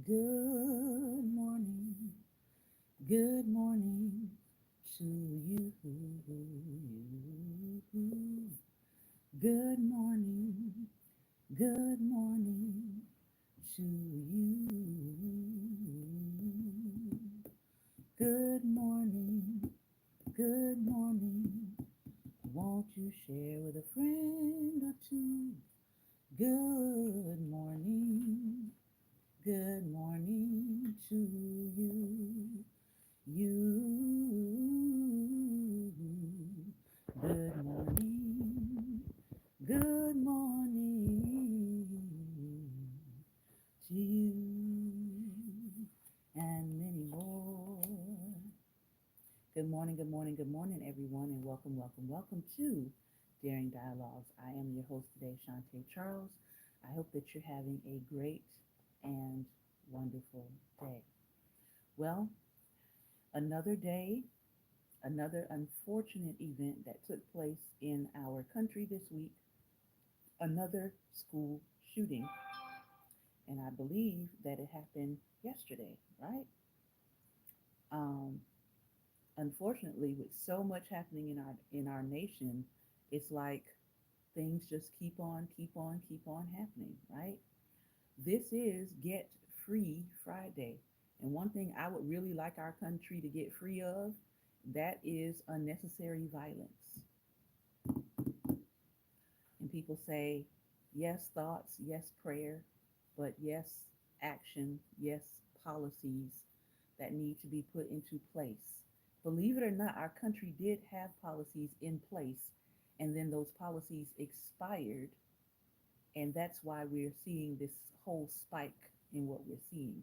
Good morning, good morning to you. Good morning, good morning to you. Good morning, good morning. Won't you share with a friend or two? Good morning, good morning to you. You. Good morning. Good morning to you and many more. Good morning, everyone, and welcome to Daring Dialogues. I am your host today, Shantae Charles. I hope that you're having a great and wonderful day. Well, another day, another unfortunate event that took place in our country this week, another school shooting, and I believe that it happened yesterday, right? Um, Unfortunately, with so much happening in our nation, it's like things just keep on happening, right? This is Get Free Friday. And one thing I would really like our country to get free of, that is unnecessary violence. And people say, yes, thoughts, yes, prayer, but yes, action, yes, policies that need to be put into place. Believe it or not, our country did have policies in place, and then those policies expired, and that's why we're seeing this whole spike in what we're seeing.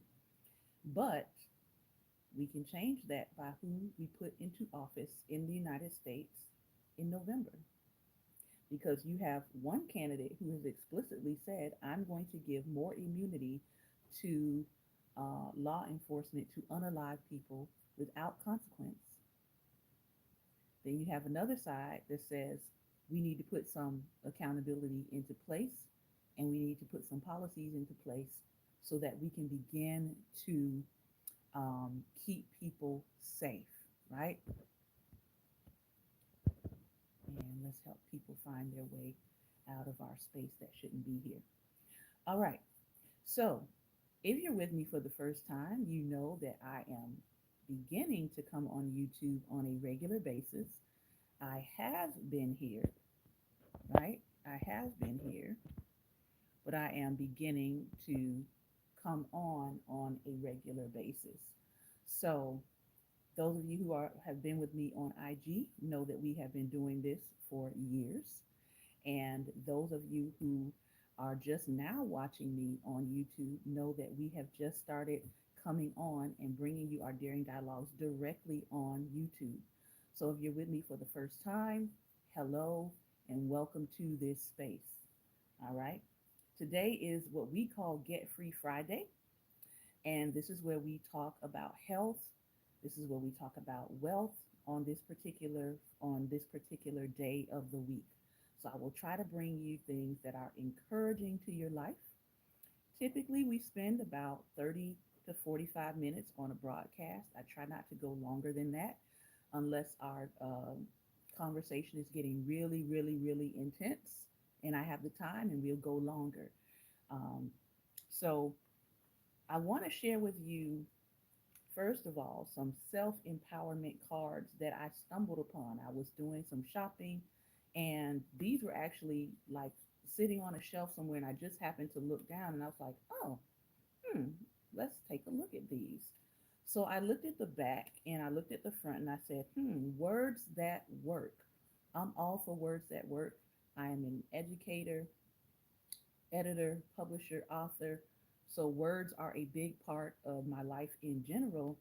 But we can change that by who we put into office in the United States in November. Because you have one candidate who has explicitly said, I'm going to give more immunity to law enforcement to unalive people without consequence. Then you have another side that says we need to put some accountability into place and we need to put some policies into place so that we can begin to keep people safe, right? And let's help people find their way out of our space that shouldn't be here. All right. So, if you're with me for the first time, you know that I am beginning to come on YouTube on a regular basis. I have been here, right? I have been here, but I am beginning to come on a regular basis. So, those of you who have been with me on IG know that we have been doing this for years. And those of you who are just now watching me on YouTube know that we have just started coming on and bringing you our Daring Dialogues directly on YouTube. So if you're with me for the first time, hello and welcome to this space. All right. Today is what we call Get Free Friday. And this is where we talk about health. This is where we talk about wealth on this particular day of the week. So I will try to bring you things that are encouraging to your life. Typically, we spend about 30 to 45 minutes on a broadcast. I try not to go longer than that unless our conversation is getting really, really, really intense and I have the time and we'll go longer. Um, so I want to share with you, first of all, some self empowerment cards that I stumbled upon. I was doing some shopping, and these were actually like sitting on a shelf somewhere, and I just happened to look down, and I was like, oh, hmm, let's take a look at these. So I looked at the back and I looked at the front, and I said, words that work. I'm all for words that work. I am an educator, editor, publisher, author. So words are a big part of my life in general.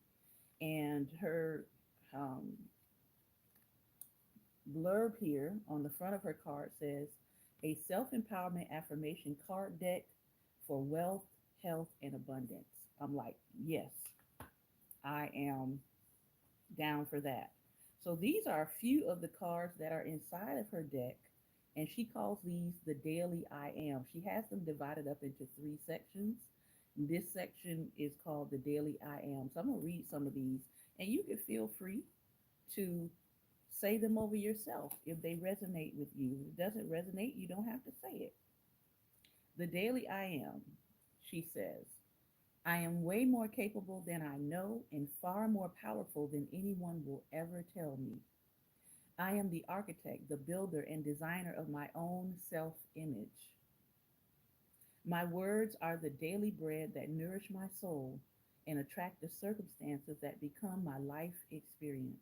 And her um, blurb here on the front of her card says, a self empowerment affirmation card deck for wealth, health, and abundance. I'm like, yes, I am down for that. So these are a few of the cards that are inside of her deck, and she calls these the daily I am. She has them divided up into three sections, This section is called the Daily I Am. So I'm going to read some of these, and you can feel free to say them over yourself if they resonate with you. If it doesn't resonate, you don't have to say it. The Daily I Am, she says, I am way more capable than I know and far more powerful than anyone will ever tell me. I am the architect, the builder, and designer of my own self image. My words are the daily bread that nourish my soul and attract the circumstances that become my life experience.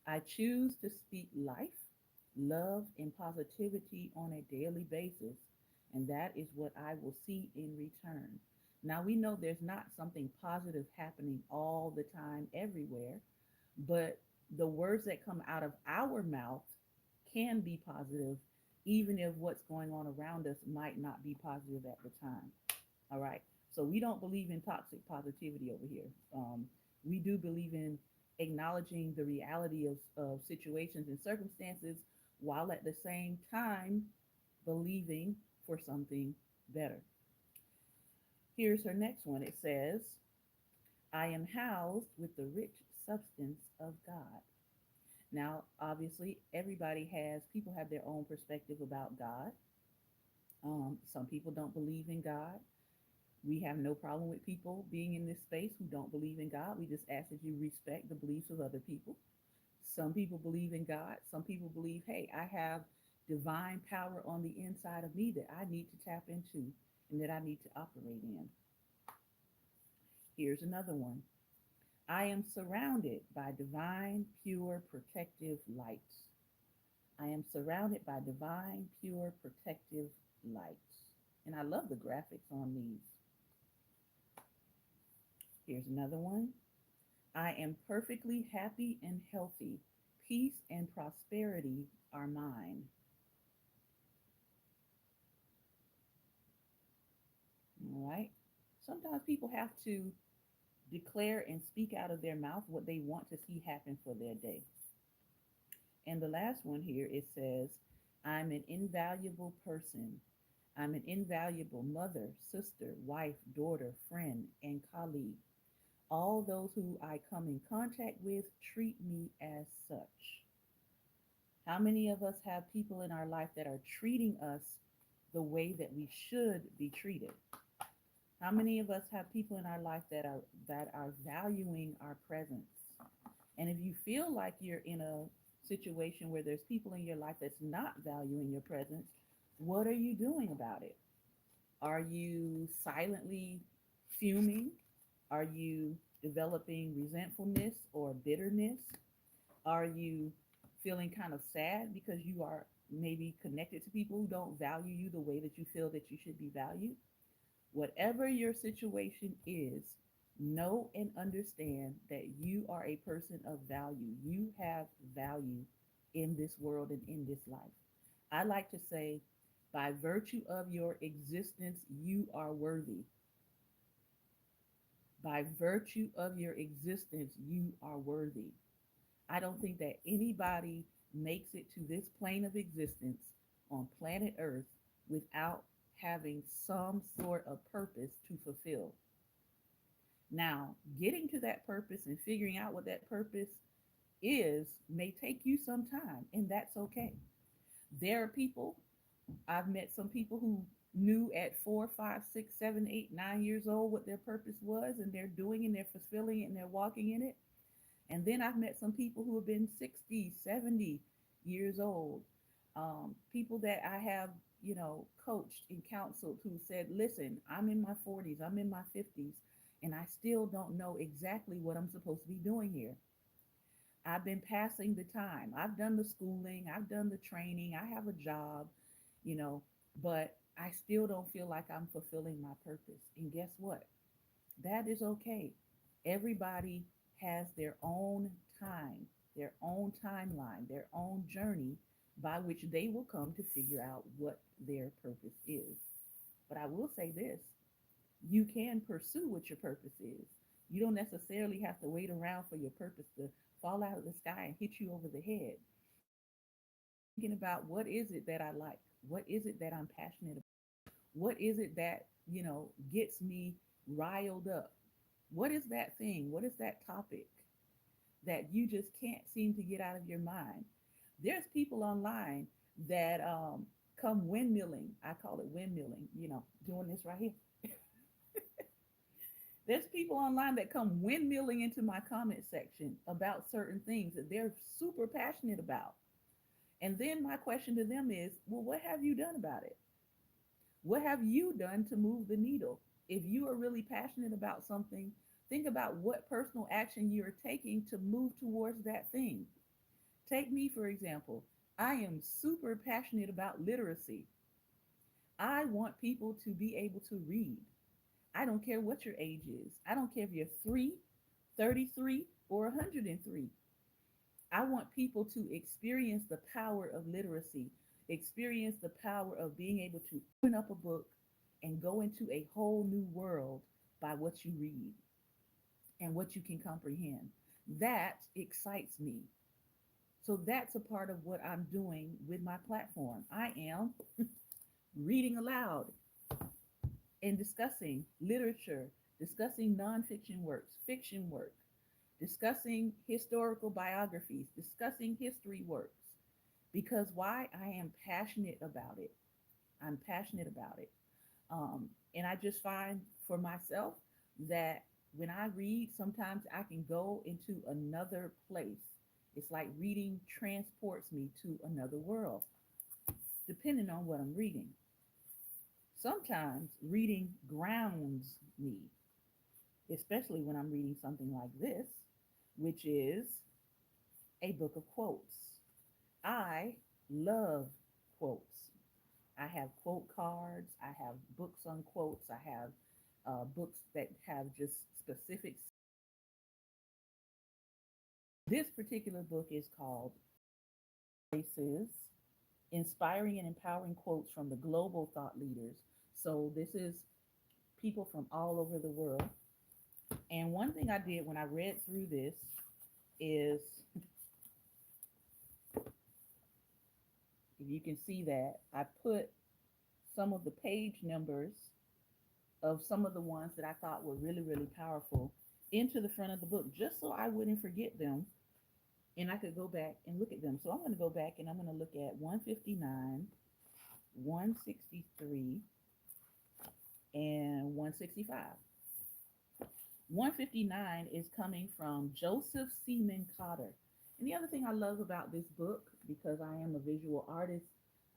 I choose to speak life, love, and positivity on a daily basis, and that is what I will see in return. Now, we know there's not something positive happening all the time everywhere, but the words that come out of our mouth can be positive, even if what's going on around us might not be positive at the time. All right. So we don't believe in toxic positivity over here. We do believe in acknowledging the reality of situations and circumstances while at the same time believing for something better. Here's her next one. It says, I am housed with the rich substance of God. Now, obviously, people have their own perspective about God. Some people don't believe in God. We have no problem with people being in this space who don't believe in God. We just ask that you respect the beliefs of other people. Some people believe in God. Some people believe, hey, I have divine power on the inside of me that I need to tap into and that I need to operate in. Here's another one. I am surrounded by divine, pure, protective light. I am surrounded by divine, pure, protective light. And I love the graphics on these. Here's another one. I am perfectly happy and healthy. Peace and prosperity are mine. All right. Sometimes people have to declare and speak out of their mouth what they want to see happen for their day. And the last one here, it says, I'm an invaluable person. I'm an invaluable mother, sister, wife, daughter, friend, and colleague. All those who I come in contact with treat me as such. How many of us have people in our life that are treating us the way that we should be treated? How many of us have people in our life that are valuing our presence? And if you feel like you're in a situation where there's people in your life that's not valuing your presence, what are you doing about it? Are you silently fuming? Are you developing resentfulness or bitterness? Are you feeling kind of sad because you are maybe connected to people who don't value you the way that you feel that you should be valued? Whatever your situation is, know and understand that you are a person of value. You have value in this world and in this life. I like to say, by virtue of your existence, you are worthy. By virtue of your existence, you are worthy. I don't think that anybody makes it to this plane of existence on planet Earth without having some sort of purpose to fulfill. Now, getting to that purpose and figuring out what that purpose is may take you some time, and that's okay. There are people, I've met some people who knew at 4, 5, 6, 7, 8, 9 years old what their purpose was, and they're doing and they're fulfilling it and they're walking in it. And then I've met some people who have been 60, 70 years old, people that I have, coached and counseled who said, listen, I'm in my 40s, I'm in my 50s, and I still don't know exactly what I'm supposed to be doing here. I've been passing the time. I've done the schooling, I've done the training, I have a job, you know, but I still don't feel like I'm fulfilling my purpose. And guess what? That is okay. Everybody has their own time, their own timeline, their own journey by which they will come to figure out what their purpose is. But I will say this, you can pursue what your purpose is. You don't necessarily have to wait around for your purpose to fall out of the sky and hit you over the head. You can start thinking about what is it that I like? What is it that I'm passionate about? What is it that, gets me riled up? What is that thing? What is that topic that you just can't seem to get out of your mind? There's people online that come windmilling. I call it windmilling, doing this right here. There's people online that come windmilling into my comment section about certain things that they're super passionate about. And then my question to them is, well, what have you done about it? What have you done to move the needle? If you are really passionate about something, think about what personal action you're taking to move towards that thing. Take me, for example. I am super passionate about literacy. I want people to be able to read. I don't care what your age is. I don't care if you're 33, or 103. I want people to experience the power of literacy, experience the power of being able to open up a book and go into a whole new world by what you read and what you can comprehend. That excites me. So that's a part of what I'm doing with my platform. I am reading aloud and discussing literature, discussing nonfiction works, fiction work, discussing historical biographies, discussing history works. Because why? I am passionate about it. I'm passionate about it. And I just find for myself that when I read, sometimes I can go into another place. It's like reading transports me to another world, depending on what I'm reading. Sometimes reading grounds me, especially when I'm reading something like this, which is a book of quotes. I love quotes. I have quote cards. I have books on quotes. I have books that have just specific. This particular book is called Places, Inspiring and Empowering Quotes from the Global Thought Leaders. So this is people from all over the world. And one thing I did when I read through this is, if you can see that, I put some of the page numbers of some of the ones that I thought were really, really powerful into the front of the book just so I wouldn't forget them and I could go back and look at them. So I'm going to go back and I'm going to look at 159, 163, and 165. 159 is coming from Joseph Seaman Cotter. And the other thing I love about this book, because I am a visual artist,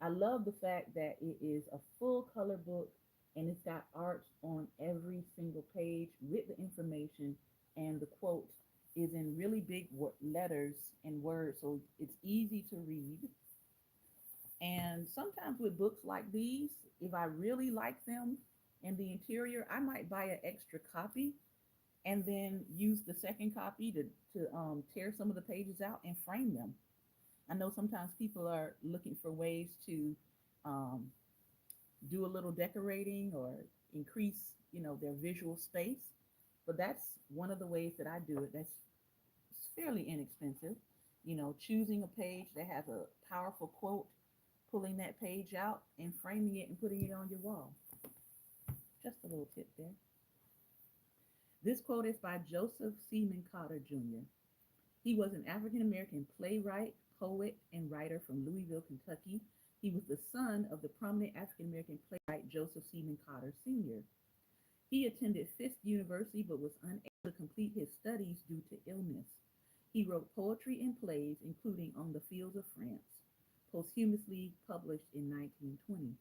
I love the fact that it is a full color book and it's got art on every single page with the information, and the quote is in really big letters and words, so it's easy to read. And sometimes with books like these, if I really like them and the interior, I might buy an extra copy and then use the second copy to tear some of the pages out and frame them. I know sometimes people are looking for ways to um, do a little decorating or increase, their visual space. But that's one of the ways that I do it. That's fairly inexpensive. Choosing a page that has a powerful quote, pulling that page out and framing it and putting it on your wall. Just a little tip there. This quote is by Joseph Seaman Cotter Jr. He was an African American playwright, poet, and writer from Louisville, Kentucky. He was the son of the prominent African American playwright Joseph Seaman Cotter Sr. He attended Fisk University but was unable to complete his studies due to illness. He wrote poetry and plays, including On the Fields of France, posthumously published in 1920.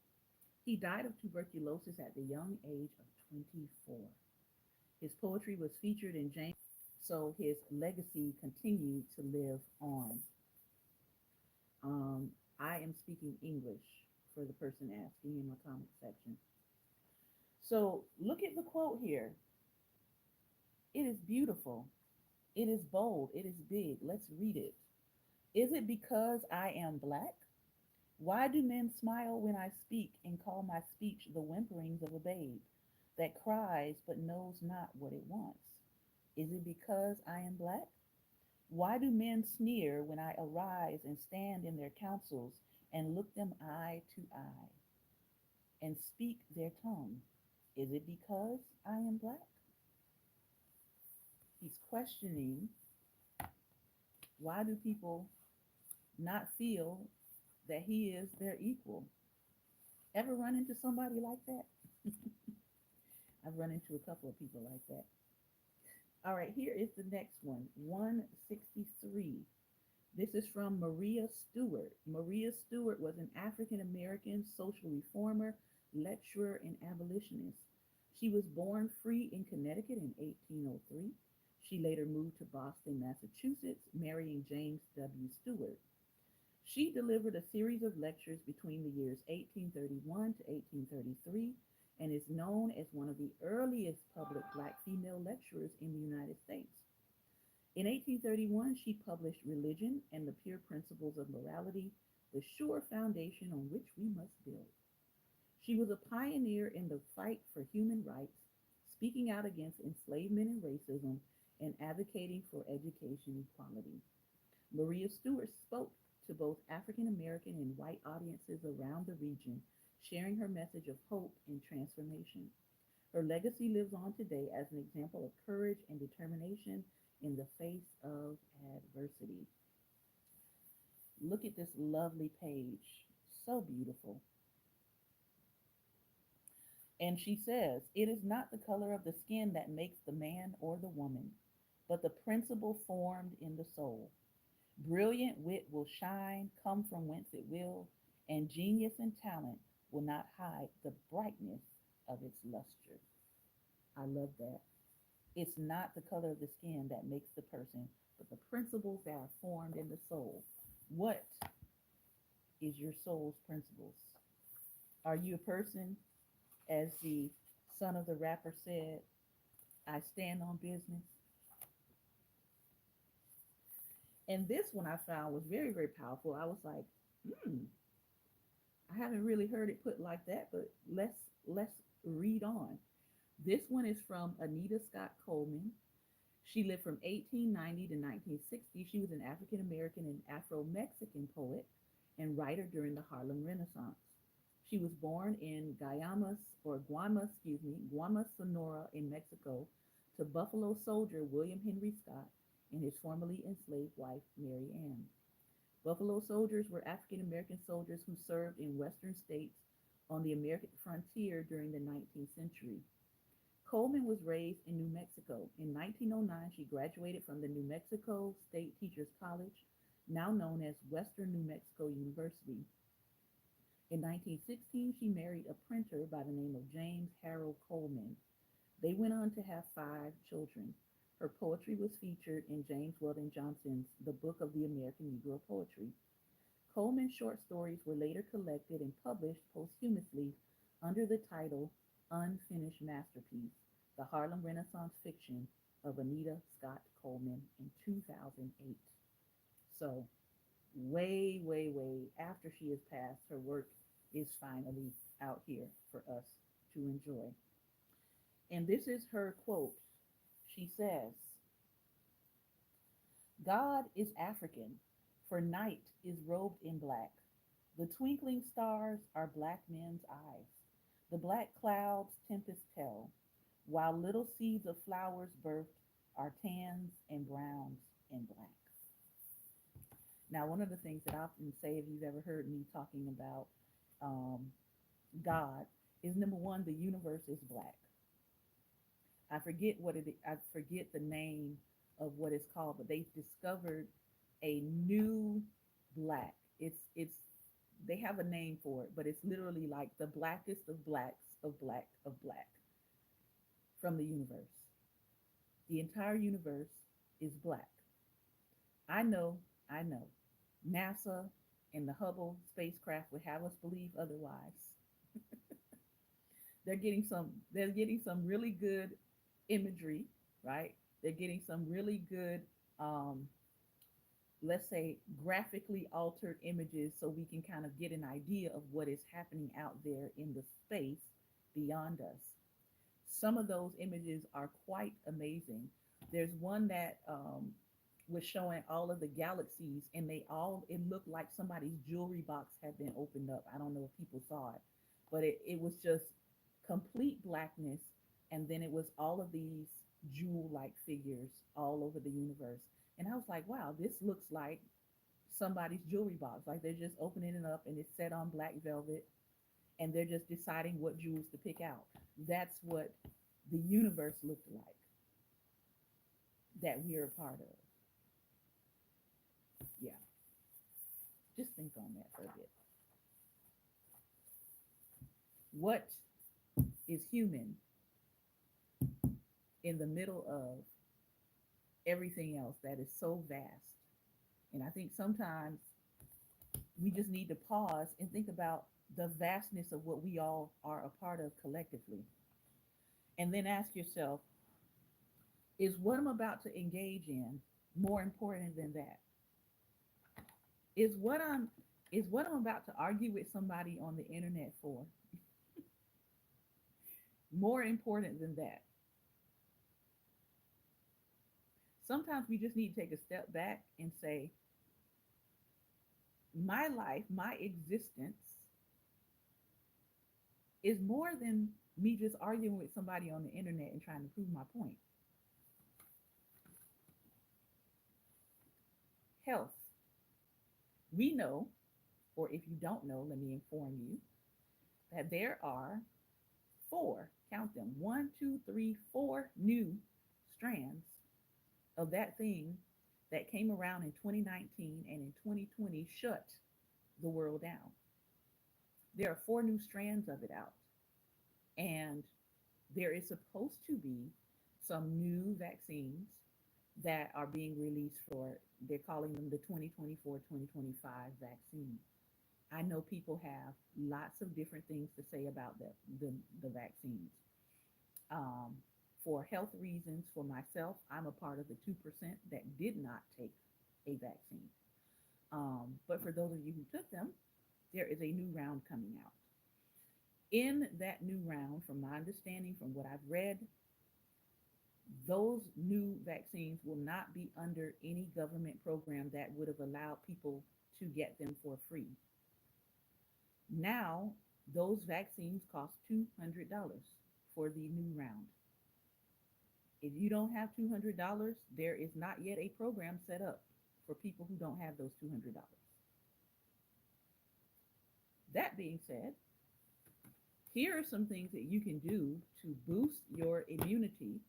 He died of tuberculosis at the young age of 24. His poetry was featured in James, so his legacy continued to live on. I am speaking English for the person asking in my comment section. So look at the quote here. It is beautiful. It is bold. It is big. Let's read it. Is it because I am black? Why do men smile when I speak and call my speech the whimperings of a babe that cries but knows not what it wants? Is it because I am black? Why do men sneer when I arise and stand in their councils and look them eye to eye and speak their tongue? Is it because I am black? He's questioning, why do people not feel that he is their equal? Ever run into somebody like that? I've run into a couple of people like that. All right, here is the next one, 163. This is from Maria Stewart. Maria Stewart was an African American social reformer, lecturer, and abolitionist. She was born free in Connecticut in 1803. She later moved to Boston, Massachusetts, marrying James W. Stewart. She delivered a series of lectures between the years 1831 to 1833 and is known as one of the earliest public black female lecturers in the United States. In 1831, she published Religion and the Pure Principles of Morality, the sure foundation on which we must build. She was a pioneer in the fight for human rights, speaking out against enslavement and racism, and advocating for education equality. Maria Stewart spoke to both African American and white audiences around the region, sharing her message of hope and transformation. Her legacy lives on today as an example of courage and determination in the face of adversity. Look at this lovely page. So beautiful. And she says, it is not the color of the skin that makes the man or the woman, but the principle formed in the soul. Brilliant wit will shine, come from whence it will, and genius and talent will not hide the brightness of its luster. I love that. It's not the color of the skin that makes the person, but the principles that are formed in the soul. What is your soul's principles? Are you a person, as the son of the rapper said, I stand on business? And this one I found was very, very powerful. I was like, hmm, I haven't really heard it put like that, but let's read on. This one is from Anita Scott Coleman. She lived from 1890 to 1960. She was an African American and Afro Mexican poet and writer during the Harlem Renaissance. She was born in Guaymas, Sonora in Mexico to Buffalo soldier William Henry Scott and his formerly enslaved wife, Mary Ann. Buffalo soldiers were African American soldiers who served in western states on the American frontier during the 19th century. Coleman was raised in New Mexico. In 1909, she graduated from the New Mexico State Teachers College, now known as Western New Mexico University. In 1916, she married a printer by the name of James Harold Coleman. They went on to have 5 children. Her poetry was featured in James Weldon Johnson's The Book of the American Negro Poetry. Coleman's short stories were later collected and published posthumously under the title Unfinished Masterpiece, The Harlem Renaissance Fiction of Anita Scott Coleman in 2008. So, way, way, way after she has passed, her work is finally out here for us to enjoy. And this is her quote. She says, God is African, for night is robed in black. The twinkling stars are black men's eyes. The black clouds tempest tell, while little seeds of flowers birthed are tans and browns and black. Now, one of the things that I often say, if you've ever heard me talking about um, God, is number one, the universe is black. I forget the name of what it's called, but they've discovered a new black. It's they have a name for it, but it's literally like the blackest of blacks of black of black from the universe. The entire universe is black. I know, I know. NASA and the Hubble spacecraft would have us believe otherwise. They're getting some really good imagery, right? They're getting some really good um, let's say graphically altered images so we can kind of get an idea of what is happening out there in the space beyond us. Some of those images are quite amazing. There's one that was showing all of the galaxies, and it looked like somebody's jewelry box had been opened up. I don't know if people saw it, but it was just complete blackness, and then it was all of these jewel-like figures all over the universe. And I was like, wow, this looks like somebody's jewelry box. Like they're just opening it up and it's set on black velvet and they're just deciding what jewels to pick out. That's what the universe looked like that we're a part of. Yeah, just think on that for a bit. What is human in the middle of everything else that is so vast? And I think sometimes we just need to pause and think about the vastness of what we all are a part of collectively. And then ask yourself, is what I'm about to engage in more important than that? Is what I'm is what I'm about to argue with somebody on the internet for more important than that? Sometimes we just need to take a step back and say, my life, my existence is more than me just arguing with somebody on the internet and trying to prove my point. Health. We know, or if you don't know, let me inform you, that there are four, count them, one, two, three, four new strands of that thing that came around in 2019 and in 2020 shut the world down. There are four new strands of it out. And there is supposed to be some new vaccines that are being released for, they're calling them the 2024-2025 vaccine. I know people have lots of different things to say about the vaccines. Um, for health reasons, for myself, I'm a part of the 2% that did not take a vaccine. But for those of you who took them, there is a new round coming out. In that new round, from my understanding, from what I've read, those new vaccines will not be under any government program that would have allowed people to get them for free. Now, those vaccines cost $200 for the new round. If you don't have $200, there is not yet a program set up for people who don't have those $200. That being said, here are some things that you can do to boost your immunity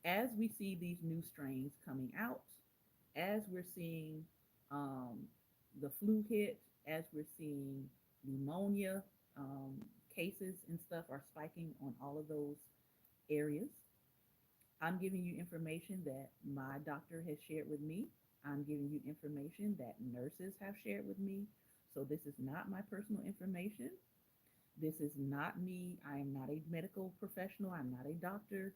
as we see these new strains coming out, as we're seeing um, the flu hit, as we're seeing pneumonia um, cases and stuff are spiking on all of those areas. I'm giving you information that my doctor has shared with me. I'm giving you information that nurses have shared with me. So this is not my personal information. This is not me. I am not a medical professional. I'm not a doctor.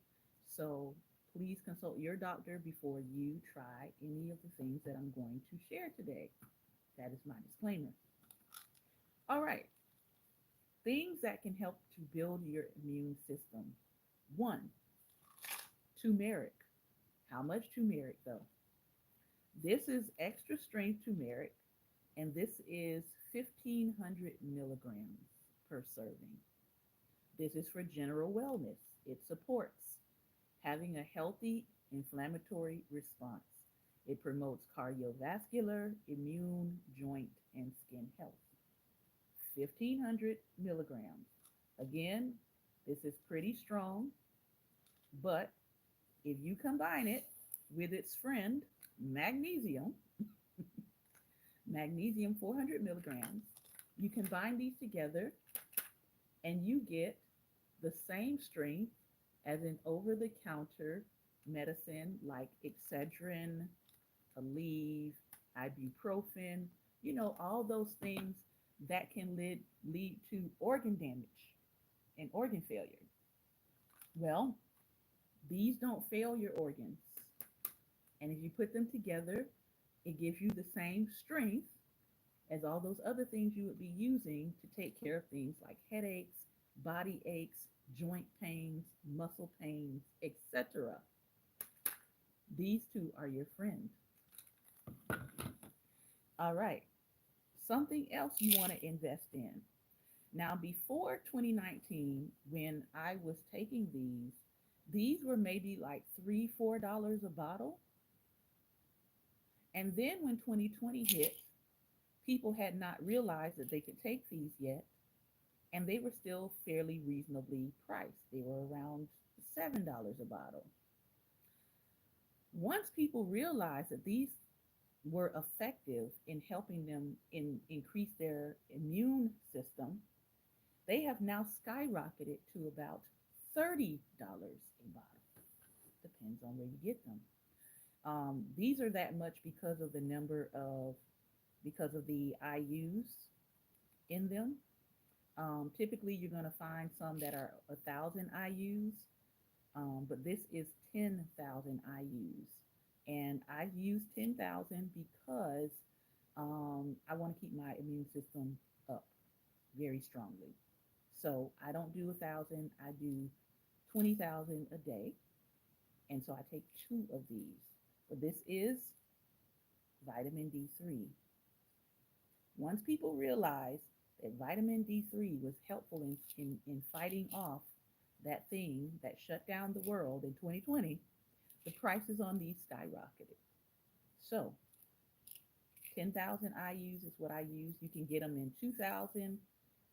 So please consult your doctor before you try any of the things that I'm going to share today. That is my disclaimer. All right. Things that can help to build your immune system. One, turmeric. How much turmeric though? This is extra strength turmeric, and this is 1,500 milligrams per serving. This is for general wellness. It supports having a healthy inflammatory response. It promotes cardiovascular, immune, joint, and skin health. 1,500 milligrams. Again, this is pretty strong, but if you combine it with its friend, magnesium, magnesium 400 milligrams, you combine these together and you get the same strength as an over-the-counter medicine like Excedrin, Aleve, ibuprofen, all those things that can lead to organ damage and organ failure. Well, these don't fail your organs. And if you put them together, it gives you the same strength as all those other things you would be using to take care of things like headaches, body aches, joint pains, muscle pains, etc. These two are your friend. All right. Something else you want to invest in. Now, before 2019, when I was taking these were maybe like $3, $4 a bottle. And then when 2020 hit, people had not realized that they could take these yet, and they were still fairly reasonably priced. They were around $7 a bottle. Once people realized that these were effective in helping them increase their immune system, they have now skyrocketed to about $30 a bottle. Depends on where you get them. These are that much because of the IUs in them. Typically, you're going to find some that are 1,000 IUs, but this is 10,000 IUs. And I use 10,000 because I want to keep my immune system up very strongly. So I don't do 1,000, I do 20,000 a day. And so I take two of these. But this is vitamin D3. Once people realized that vitamin D3 was helpful in fighting off that thing that shut down the world in 2020, the prices on these skyrocketed. So 10,000 IUs is what I use. You can get them in 2,000.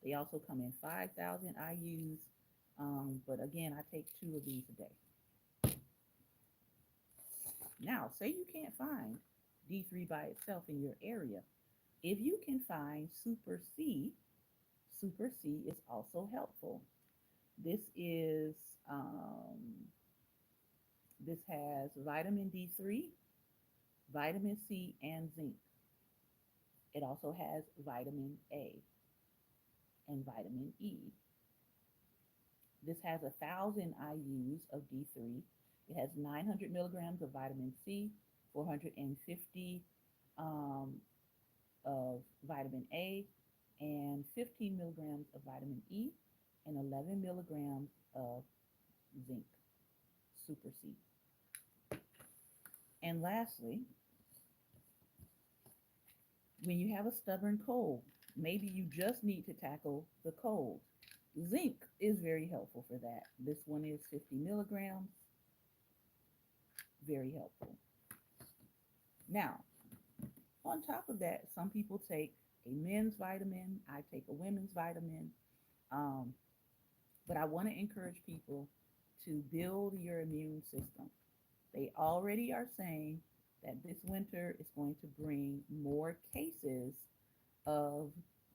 They also come in 5,000 IUs. But again, I take two of these a day. Now, say you can't find D3 by itself in your area. If you can find Super C is also helpful. This is this has vitamin D3, vitamin C, and zinc. It also has vitamin A and vitamin E. This has 1,000 IUs of D3. It has 900 milligrams of vitamin C, 450 um, of vitamin A, and 15 milligrams of vitamin E, and 11 milligrams of zinc, Super C. And lastly, when you have a stubborn cold, maybe you just need to tackle the cold. Zinc is very helpful for that. This one is 50 milligrams, very helpful. Now, on top of that, some people take a men's vitamin. I take a women's vitamin. Um, but I want to encourage people to build your immune system. They already are saying that this winter is going to bring more cases of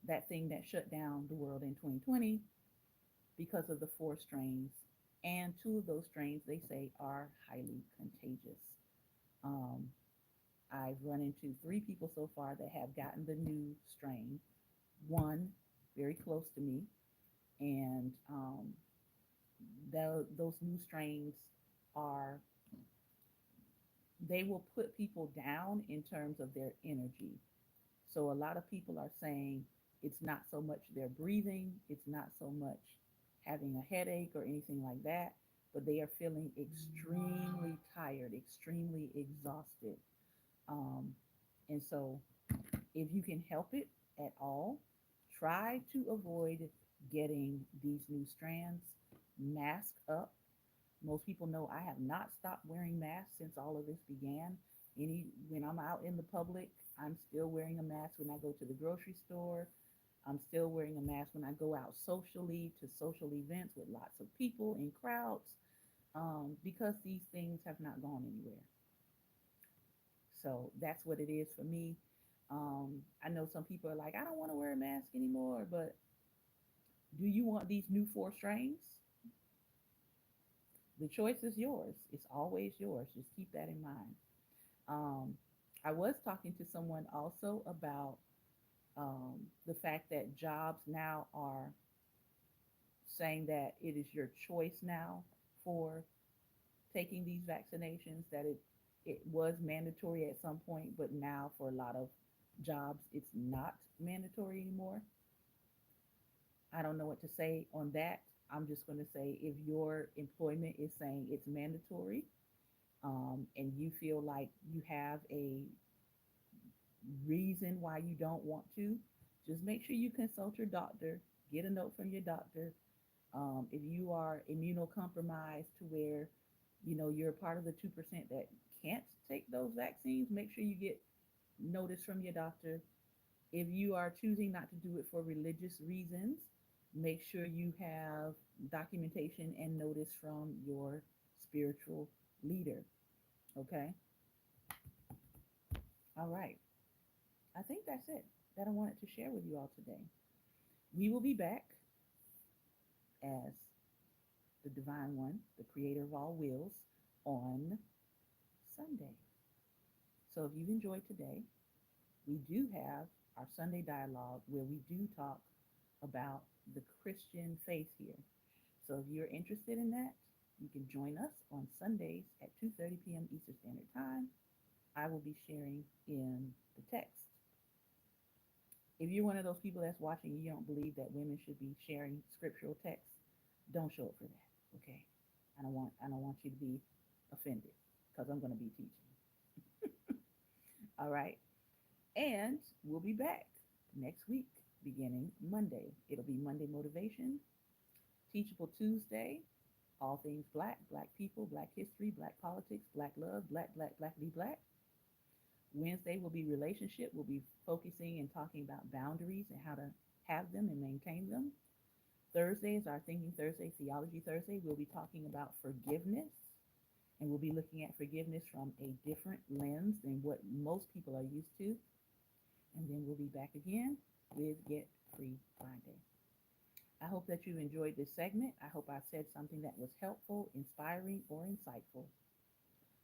that thing that shut down the world in 2020 because of the four strains. And two of those strains, they say, are highly contagious. Um, I've run into three people so far that have gotten the new strain, one very close to me, and those new strains are, they will put people down in terms of their energy. So a lot of people are saying it's not so much their breathing, it's not so much having a headache or anything like that, but they are feeling extremely tired, extremely exhausted. Um, and so if you can help it at all, try to avoid getting these new strands. Mask up. Most people know I have not stopped wearing masks since all of this began. When I'm out in the public, I'm still wearing a mask when I go to the grocery store. I'm still wearing a mask when I go out socially to social events with lots of people in crowds, because these things have not gone anywhere. So that's what it is for me. I know some people are like, I don't want to wear a mask anymore, but do you want these new four strains? The choice is yours. It's always yours. Just keep that in mind. Um, I was talking to someone also about the fact that jobs now are saying that it is your choice now for taking these vaccinations, that it was mandatory at some point, but now for a lot of jobs, it's not mandatory anymore. I don't know what to say on that. I'm just going to say if your employment is saying it's mandatory, and you feel like you have a reason why you don't want to, just make sure you consult your doctor Get a note from your doctor. If you are immunocompromised to where, you're part of the 2% that can't take those vaccines, make sure you get notice from your doctor. If you are choosing not to do it for religious reasons, make sure you have documentation and notice from your spiritual leader. Okay? All right. I think that's it that I wanted to share with you all today. We will be back as the Divine One, the creator of all wills, on Sunday. So if you've enjoyed today, we do have our Sunday dialogue where we do talk about the Christian faith here. So if you're interested in that, you can join us on Sundays at 2:30 p.m. Eastern Standard Time. I will be sharing in the text. If you're one of those people that's watching, you don't believe that women should be sharing scriptural text, don't show up for that. Okay? I don't want you to be offended because I'm going to be teaching. All right. And we'll be back next week beginning Monday. It'll be Monday Motivation, Teachable Tuesday, all things black, black people, black history, black politics, black love, black, black, black, be black. Wednesday will be relationship. We'll be focusing and talking about boundaries and how to have them and maintain them. Thursday is our Thinking Thursday, Theology Thursday. We'll be talking about forgiveness, and we'll be looking at forgiveness from a different lens than what most people are used to. And then we'll be back again with Get Free Friday. I hope that you enjoyed this segment. I hope I said something that was helpful, inspiring, or insightful.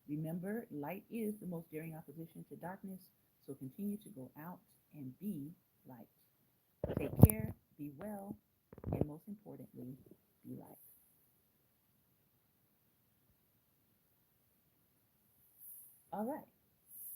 Remember, light is the most daring opposition to darkness, so continue to go out and be light. Take care, be well, and most importantly, be light. All right.